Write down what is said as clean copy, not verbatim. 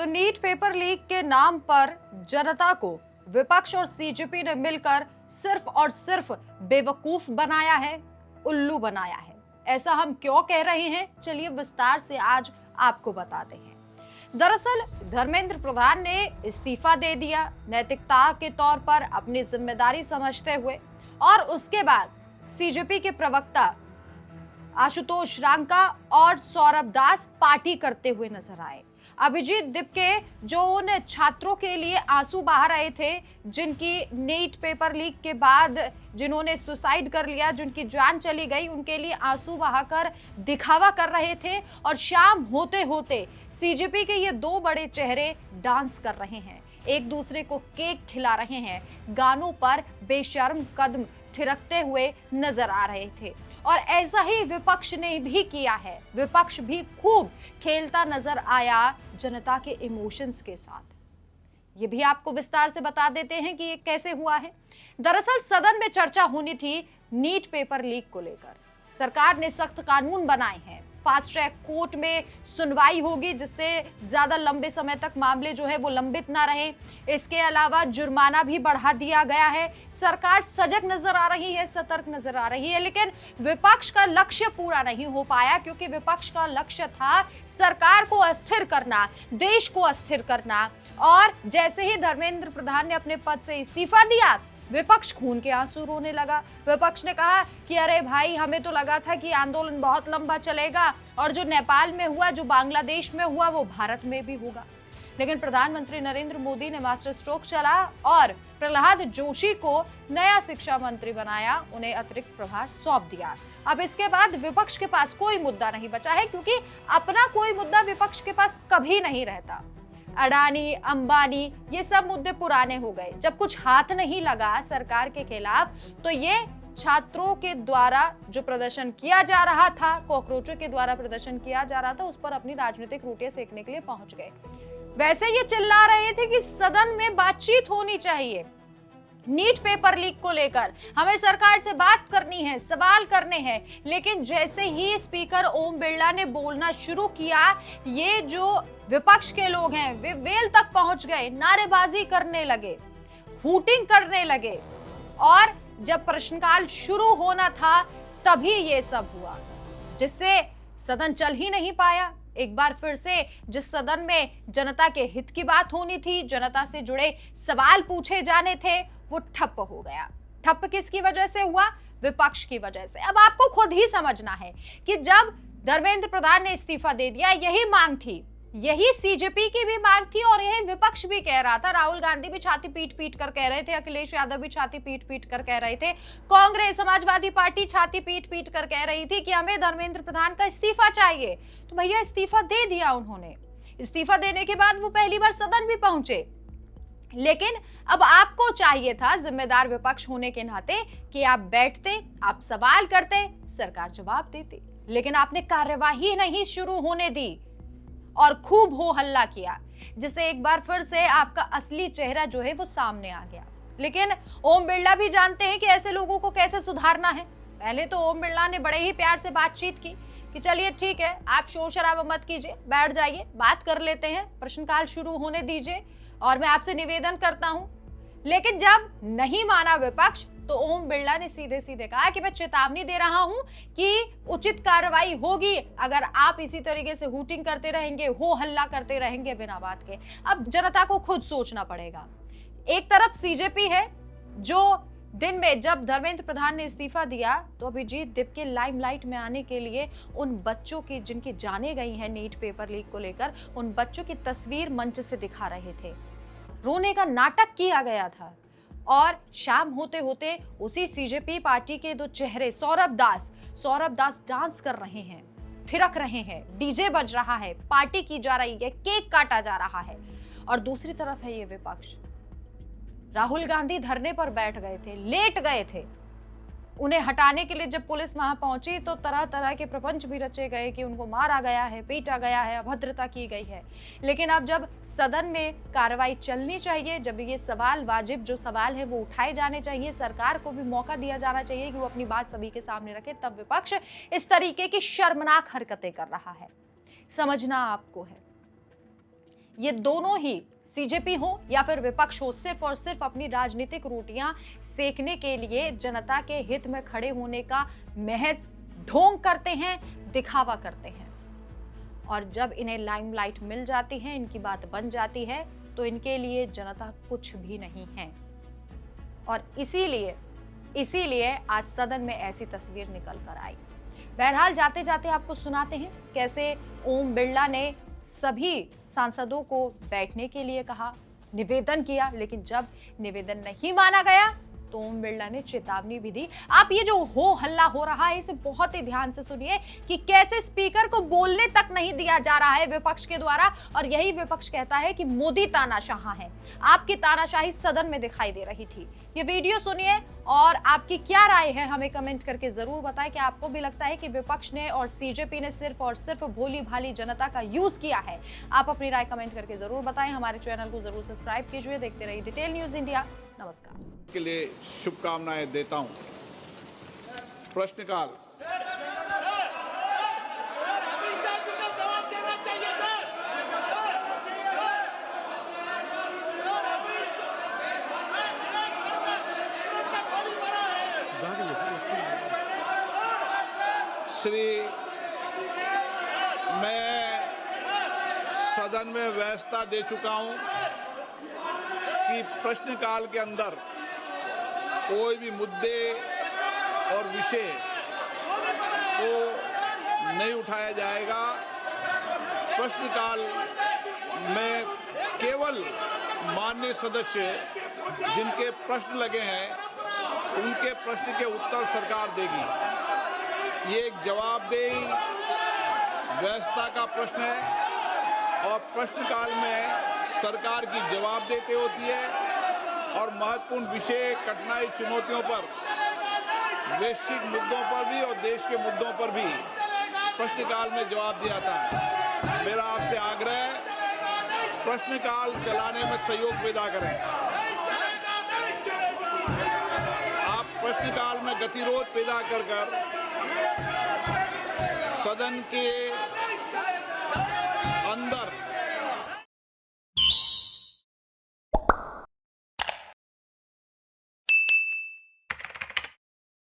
तो NEET paper leak के नाम पर जनता को विपक्ष और सीजेपी ने मिलकर सिर्फ और सिर्फ बेवकूफ बनाया है, उल्लू बनाया है। ऐसा हम क्यों कह रहे हैं, चलिए विस्तार से आज आपको बताते हैं। दरअसल धर्मेंद्र प्रधान ने इस्तीफा दे दिया नैतिकता के तौर पर अपनी जिम्मेदारी समझते हुए, और उसके बाद सीजेपी के प्रवक्ता आशुतोष रांका और सौरभ दास पार्टी करते हुए नजर आए। अभिजीत दिपके जो उन छात्रों के लिए आंसू बहा रहे थे, जिनकी नीट पेपर लीक के बाद जिन्होंने सुसाइड कर लिया, जिनकी जान चली गई, उनके लिए आंसू बहाकर दिखावा कर रहे थे, और शाम होते होते सीजेपी के ये दो बड़े चेहरे डांस कर रहे हैं, एक दूसरे को केक खिला रहे हैं, गानों पर बेशर्म कदम थिरकते हुए नजर आ रहे थे। और ऐसा ही विपक्ष ने भी किया है। विपक्ष भी खूब खेलता नजर आया जनता के इमोशंस के साथ। ये भी आपको विस्तार से बता देते हैं कि ये कैसे हुआ है। दरअसल सदन में चर्चा होनी थी नीट पेपर लीक को लेकर। सरकार ने सख्त कानून बनाए हैं, फास्ट ट्रैक कोर्ट में सुनवाई होगी जिससे ज्यादा लंबे समय तक मामले जो है वो लंबित ना रहे। इसके अलावा जुर्माना भी बढ़ा दिया गया है। सरकार सजग नजर आ रही है, सतर्क नजर आ रही है, लेकिन विपक्ष का लक्ष्य पूरा नहीं हो पाया, क्योंकि विपक्ष का लक्ष्य था सरकार को अस्थिर करना, देश को अस्थिर करना। और जैसे ही धर्मेंद्र प्रधान ने अपने पद से इस्तीफा दिया, विपक्ष खून के आंसू रोने लगा। विपक्ष ने कहा कि अरे भाई, हमें तो लगा था कि आंदोलन बहुत लंबा चलेगा और जो नेपाल में हुआ, जो बांग्लादेश में हुआ, वो भारत में भी होगा। लेकिन प्रधानमंत्री नरेंद्र मोदी ने मास्टर स्ट्रोक चला और प्रहलाद जोशी को नया शिक्षा मंत्री बनाया, उन्हें अतिरिक्त प्रभार सौंप दिया। अब इसके बाद विपक्ष के पास कोई मुद्दा नहीं बचा है, क्योंकि अपना कोई मुद्दा विपक्ष के पास कभी नहीं रहता। अडानी, अंबानी, ये सब मुद्दे पुराने हो गए। जब कुछ हाथ नहीं लगा सरकार के खिलाफ, तो ये छात्रों के द्वारा जो प्रदर्शन किया जा रहा था, कॉकरोचों के द्वारा प्रदर्शन किया जा रहा था, उस पर अपनी राजनीतिक रोटियां सेकने के लिए पहुंच गए। वैसे ये चिल्ला रहे थे कि सदन में बातचीत होनी चाहिए, नीट पेपर लीक को लेकर हमें सरकार से बात करनी है, सवाल करने हैं। लेकिन जैसे ही स्पीकर ओम बिरला ने बोलना शुरू किया, ये जो विपक्ष के लोग हैं वे वेल तक पहुंच गए, नारेबाजी करने लगे, हूटिंग करने लगे, और जब प्रश्नकाल शुरू होना था तभी ये सब हुआ, जिससे सदन चल ही नहीं पाया। एक बार फिर से जिस सदन में जनता के हित की बात होनी थी, जनता से जुड़े सवाल पूछे जाने थे, वो ठप्प हो गया। ठप्प किसकी वजह से हुआ? विपक्ष की वजह से। अब आपको खुद ही समझना है कि जब धर्मेंद्र प्रधान ने इस्तीफा दे दिया, यही मांग थी, यही सीजेपी की भी मांग थी, और यही विपक्ष भी कह रहा था। राहुल गांधी भी छाती पीट पीट कर कह रहे थे, अखिलेश यादव भी छाती पीट पीट कर कह रहे थे, कांग्रेस, समाजवादी पार्टी छाती पीट पीट कर कह रही थी कि हमें धर्मेंद्र प्रधान का इस्तीफा चाहिए। तो भैया इस्तीफा दे दिया उन्होंने। इस्तीफा देने के बाद वो पहली बार सदन भी पहुंचे, लेकिन अब आपको चाहिए था जिम्मेदार विपक्ष होने के नाते कि आप बैठते, आप सवाल करते, सरकार जवाब देती। लेकिन आपने कार्यवाही नहीं शुरू होने दी और खूब हो हल्ला किया, जिससे एक बार फिर से आपका असली चेहरा जो है वो सामने आ गया। लेकिन ओम बिरला भी जानते हैं कि ऐसे लोगों को कैसे सुधारना है। पहले तो ओम बिरला ने बड़े ही प्यार से बातचीत की कि चलिए ठीक है, आप शोर शराबा मत कीजिए, बैठ जाइए, बात कर लेते हैं, प्रश्नकाल शुरू होने दीजिए और मैं आपसे निवेदन करता हूं। लेकिन जब नहीं माना विपक्ष, तो ओम बिरला ने सीधे सीधे कहा कि मैं चेतावनी दे रहा हूं कि उचित कार्रवाई होगी अगर आप इसी तरीके से हूटिंग करते रहेंगे, हो हल्ला करते रहेंगे बिना बात के। अब जनता को खुद सोचना पड़ेगा। एक तरफ सीजेपी है, जो दिन में जब धर्मेंद्र प्रधान ने इस्तीफा दिया, तो अभिजीत दिपके लाइमलाइट में आने के लिए उन बच्चों की जिनकी जानें गई हैं नीट पेपर लीक को लेकर, उन बच्चों की तस्वीर मंच से दिखा रहे थे, रोने का नाटक किया गया था। और शाम होते होते उसी सीजेपी पार्टी के दो चेहरे सौरभ दास डांस कर रहे हैं, थिरक रहे हैं, डीजे बज रहा है, पार्टी की जा रही है, केक काटा जा रहा है। और दूसरी तरफ है ये विपक्ष। राहुल गांधी धरने पर बैठ गए थे, लेट गए थे। उन्हें हटाने के लिए जब पुलिस वहां पहुंची, तो तरह तरह के प्रपंच भी रचे गए कि उनको मारा गया है, पीटा गया है, अभद्रता की गई है। लेकिन अब जब सदन में कार्रवाई चलनी चाहिए, जब ये सवाल वाजिब जो सवाल है वो उठाए जाने चाहिए, सरकार को भी मौका दिया जाना चाहिए कि वो अपनी बात सभी के सामने रखे, तब विपक्ष इस तरीके की शर्मनाक हरकतें कर रहा है। समझना आपको है। ये दोनों ही सीजेपी हो या फिर विपक्ष हो, सिर्फ और सिर्फ अपनी राजनीतिक रोटियां सेकने के लिए जनता के हित में खड़े होने का महज ढोंग करते हैं, दिखावा करते हैं। और जब इन्हें लाइमलाइट मिल जाती है, इनकी बात बन जाती है, तो इनके लिए जनता कुछ भी नहीं है। और इसीलिए आज सदन में ऐसी तस्वीर निकल कर आई। बहरहाल जाते जाते आपको सुनाते हैं कैसे ओम बिरला ने सभी सांसदों को बैठने के लिए कहा, निवेदन किया, लेकिन जब निवेदन नहीं माना गया तो ओम बिरला ने चेतावनी भी दी। आप ये जो हो हल्ला हो रहा है इसे बहुत ही ध्यान से सुनिए कि कैसे स्पीकर को बोलने तक नहीं दिया जा रहा है विपक्ष के द्वारा, और यही विपक्ष कहता है कि मोदी तानाशाह है। आपकी तानाशाही सदन में दिखाई दे रही थी। ये वीडियो सुनिए और आपकी क्या राय है हमें कमेंट करके जरूर बताएं कि आपको भी लगता है कि विपक्ष ने और सीजेपी ने सिर्फ और सिर्फ भोली भाली जनता का यूज किया है। आप अपनी राय कमेंट करके जरूर बताएं। हमारे चैनल को जरूर सब्सक्राइब कीजिए। देखते रहिए डिटेल न्यूज इंडिया। नमस्कार। के लिए शुभकामनाएं देता हूं। प्रश्नकाल। मैं सदन में व्यवस्था दे चुका हूं कि प्रश्नकाल के अंदर कोई भी मुद्दे और विषय को नहीं उठाया जाएगा। प्रश्नकाल में केवल माननीय सदस्य जिनके प्रश्न लगे हैं उनके प्रश्न के उत्तर सरकार देगी। ये एक जवाबदेही व्यवस्था का प्रश्न है और प्रश्नकाल में सरकार की जवाबदेही होती है और महत्वपूर्ण विषय, कठिनाई, चुनौतियों पर, वैश्विक मुद्दों पर भी और देश के मुद्दों पर भी प्रश्नकाल में जवाब दिया था। मेरा आपसे आग्रह है, प्रश्नकाल चलाने में सहयोग पैदा करें। आप प्रश्नकाल में गतिरोध पैदा कर सदन के